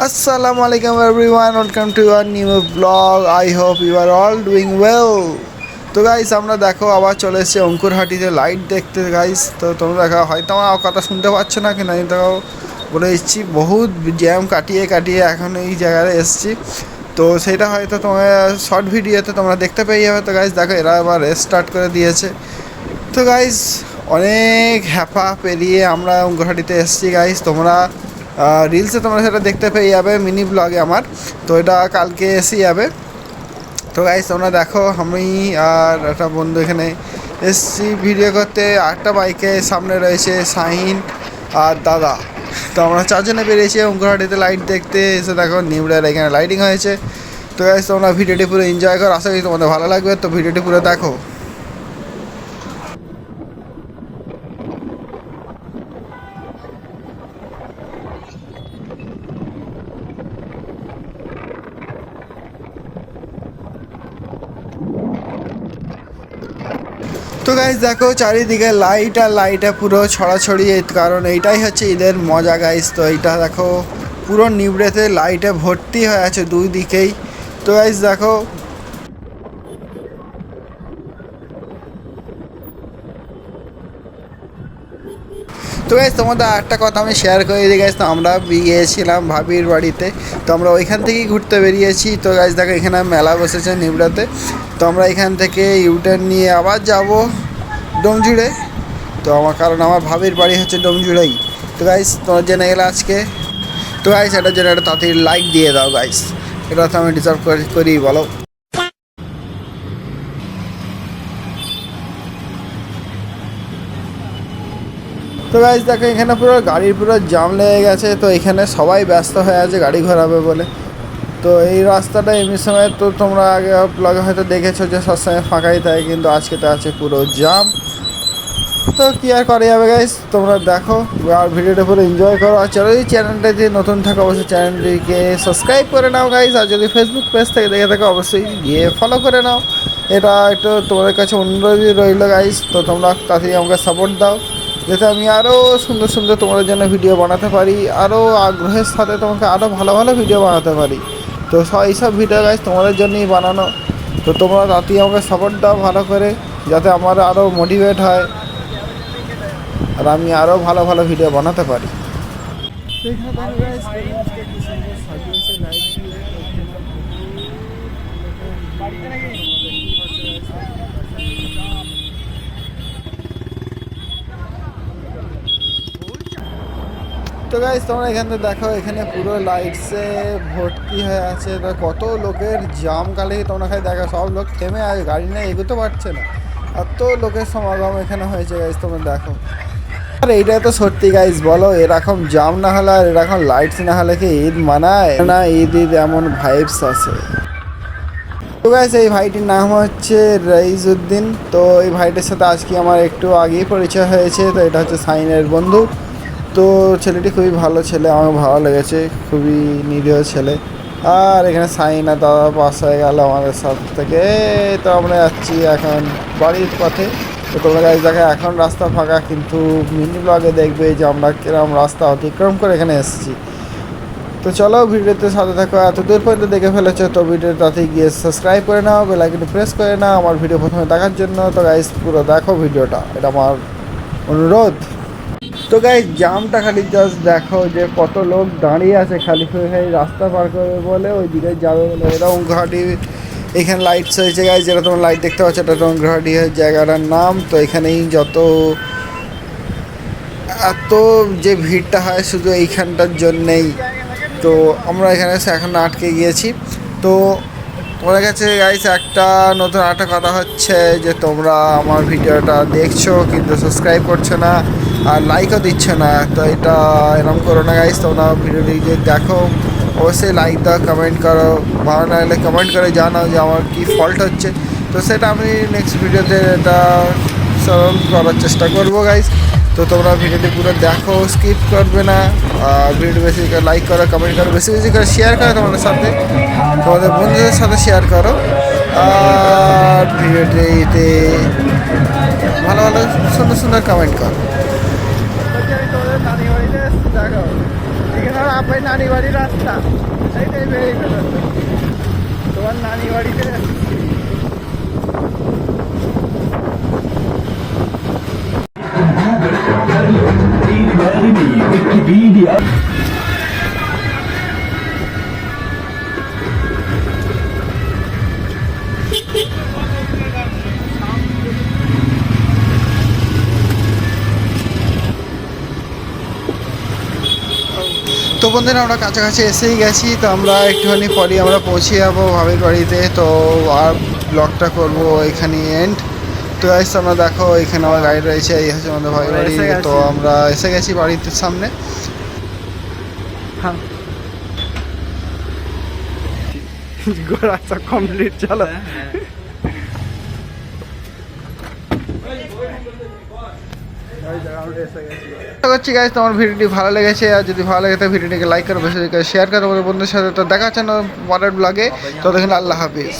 Assalamu alaikum everyone, welcome to our new vlog. I hope you are all doing well. তো guys আমরা দেখো আবার চলে এসেছি অঙ্কুরহাটিতে লাইট দেখতে গাইস। তো তোমরা দেখো হয়তো আমার কথা শুনতে পাচ্ছ না কিনা, আমি দেখো বলে এসেছি বহুত জ্যাম কাটিয়ে কাটিয়ে এখন এই জায়গায় এসেছি। তো সেটা হয়তো তোমার শর্ট ভিডিওতে তোমরা দেখতে পেয়ে যাবে। তো গাইস দেখো এরা আবার রেস স্টার্ট করে দিয়েছে। তো গাইস অনেক হ্যাপা পেরিয়ে আমরা অঙ্কুরহাটিতে এসেছি গাইস। তোমরা রিলসে তোমরা সেটা দেখতে পেয়ে যাবে, মিনি ব্লগে আমার। তো এটা কালকে এসে যাবে। তো গাইস তোমরা দেখো আমি আর একটা বন্ধু এখানে এসছি ভিডিও করতে। আরেকটা বাইকে সামনে রয়েছে শাহিন আর দাদা। তো আমরা চারজনে বেরিয়েছি অঙ্কুরহাটিতে লাইট দেখতে। এসে দেখো নিউডার এখানে লাইটিং হয়েছে। তো গাইস তোমরা ভিডিওটি পুরো এনজয় করো, আশা করি তোমাদের ভালো লাগবে। তো ভিডিওটি পুরো দেখো। তো গাইস দেখো চারিদিকে লাইট আর লাইটে পুরো ছড়াছড়ি, কারণ এইটাই হচ্ছে ঈদের মজা গাইস। তো এইটা দেখো পুরো নিবড়েতে লাইটে ভর্তি হয়ে আছে দুই দিকেই। তো গাইস দেখো তো গাইস তোমাদের একটা কথা আমি শেয়ার করে দিই গাইস। তো আমরা গিয়েছিলাম ভাবির বাড়িতে, তো আমরা ওইখান থেকেই ঘুরতে বেরিয়েছি। তো গাইস দেখো এখানে মেলা বসেছে নিবড়াতে। তো আমরা এখান থেকে ইউটার্ন নিয়ে আবার যাব ডোমজুড়ে। তো কারণ আমার ভাবির বাড়ি হচ্ছে ডোমজুড়েই। তো গাইস তোমার জেনে গেলে আজকে। তো গাইস এটার জন্য একটা তাড়াতাড়ি লাইক দিয়ে দাও গাইস, এটা তো আমি ডিজার্ভ করি বলো। তো গাইস দেখো এখানে পুরো গাড়ির পুরো জাম লেগে গেছে। তো এখানে সবাই ব্যস্ত হয়ে আছে গাড়ি ঘোরাবে বলে। তো এই রাস্তাটা এমনি সময় তো তোমরা আগে ব্লগে হয়তো দেখেছো যে সবসময় ফাঁকাই থাকে, কিন্তু আজকে তো আছে পুরো জাম। তো কী আর করা যাবে গাইস, তোমরা দেখো আর ভিডিওটা পুরো এনজয় করো। আর চলো এই চ্যানেলটা যদি নতুন থাকো অবশ্যই চ্যানেলটিকে সাবস্ক্রাইব করে নাও গাইস। আর যদি ফেসবুক পেজ থেকে দেখে থাকো অবশ্যই গিয়ে ফলো করে নাও। এটা একটু তোমাদের কাছে অনুরোধই রইল গাইস। তো তোমরা তাড়াতাড়ি আমাকে সাপোর্ট দাও, যাতে আমি আরও সুন্দর সুন্দর তোমাদের জন্য ভিডিও বানাতে পারি, আরও আগ্রহের সাথে তোমাকে আরও ভালো ভালো ভিডিও বানাতে পারি। তো এইসব ভিডিও গাইস তোমাদের জন্যই বানানো। তো তোমরা তাড়াতাড়ি আমাকে সাপোর্ট দাও ভালো করে, যাতে আমার আরও মোটিভেট হয় আর আমি আরও ভালো ভালো ভিডিও বানাতে পারি। তো গাইস তোমরা এখানে দেখো এখানে পুরো লাইটসে ভর্তি হয়ে আছে। তো কত লোকের জাম কালে তোমরা খাই দেখো, সব লোক থেমে আছে, গাড়ি নিয়ে এগোতে পারছে না, এত লোকের সমাগম এখানে হয়েছে গাইস তোমরা দেখো। আর এইটা তো সত্যি গাইস, বলো এরকম জাম না হলে আর এরকম লাইটস না হলে কি ঈদ মানায় না? ঈদ এমন ভাইবস আছে। তো গাইস এই ভাইটির নাম হচ্ছে রাইজউদ্দিন। তো এই ভাইটির সাথে আজকে আমার একটু আগেই পরিচয় হয়েছে। তো এটা হচ্ছে সাইনের বন্ধু। তো ছেলেটি খুবই ভালো ছেলে, আমার ভালো লেগেছে, খুবই নিরীহ ছেলে। আর এখানে সাইন আর দাদা পাস হয়ে গেল আমাদের সাথ থেকে। তো আমরা যাচ্ছি এখন বাড়ির পথে। তো তোমরা গাইস দেখো এখন রাস্তা ফাঁকা, কিন্তু মিনি ব্লগে দেখবে যে আমরা কিরকম রাস্তা অতিক্রম করে এখানে এসেছি। তো চলো ভিডিওতে সাথে থাকো, এত দূর পর্যন্ত দেখে ফেলেছো তো ভিডিওতে তাতেই গিয়ে সাবস্ক্রাইব করে নাও, বেল আইকনটি প্রেস করে নাও আমার ভিডিও প্রথমে দেখার জন্য। তো গাইস পুরো দেখো ভিডিওটা, এটা আমার অনুরোধ। তো গাইস জামটা খালি জাস্ট দেখো যে কত লোক দাঁড়িয়ে আছে খালি খালি রাস্তা পার করবে বলে, ওই দিকে যাবে বলে। এটা অঙ্কুরহাটি, এখানে লাইটস হয়েছে গাইস, যেটা তোমার লাইট দেখতে পাচ্ছ এটা অঙ্কুরহাটি জায়গাটার নাম। তো এখানেই যত এত যে ভিড়টা হয় শুধু এইখানটার জন্যেই। তো আমরা এখানে এখন আটকে গিয়েছি। তো তোমাদের কাছে গাইস একটা নতুন একটা কথা হচ্ছে যে তোমরা আমার ভিডিওটা দেখছো কিন্তু সাবস্ক্রাইব করছো না আর লাইকও দিচ্ছ না। তো এটা এরকম করো না গাইস, তোমরা ভিডিওটি যে দেখো অবশ্যই লাইক দাও, কমেন্ট করো, ভালো না হলে কমেন্ট করে জানাও যে আমার কী ফল্ট হচ্ছে। তো সেটা আমি নেক্সট ভিডিওতে এটা সলভ করার চেষ্টা করবো গাইস। তো তোমরা ভিডিওটি পুরো দেখো, স্কিপ করবে না। আর ভিডিও বেশি করে লাইক করো, কমেন্ট করো, বেশি বেশি করে শেয়ার করো তোমাদের সাথে, তোমাদের বন্ধুদের সাথে শেয়ার করো। আর ভিডিওটিতে ভালো ভালো সুন্দর সুন্দর কমেন্ট করো। দেখো এখানে আমার আব্বাই নানি বাড়ির রাস্তা এইটাই বেরিয়ে গেল তোমার নানি বাড়িতে তো বন্ধুরা আমরা কাছাকাছি এসেই গেছি তো আমরা একটুখানি পরই আমরা পৌঁছে যাবো ভাবির বাড়িতে তো আর ব্লগটা করবো এখানে এন্ড তো গাইস আমরা দেখো এখানে আমার গাড়ি রয়েছে এই হচ্ছে আমাদের ভাবির বাড়ি তো আমরা এসে গেছি বাড়িতে সামনে ঘোরা সব কমপ্লিট চলো করছি গাইস তোমার ভিডিওটি ভালো লেগেছে আর যদি ভালো লাগে তো ভিডিওটিকে লাইক করো বেশি করে শেয়ার করো বন্ধুদের সাথে তো দেখা হচ্ছে না পরের ব্লগে ততক্ষণ আল্লাহ হাফিজ।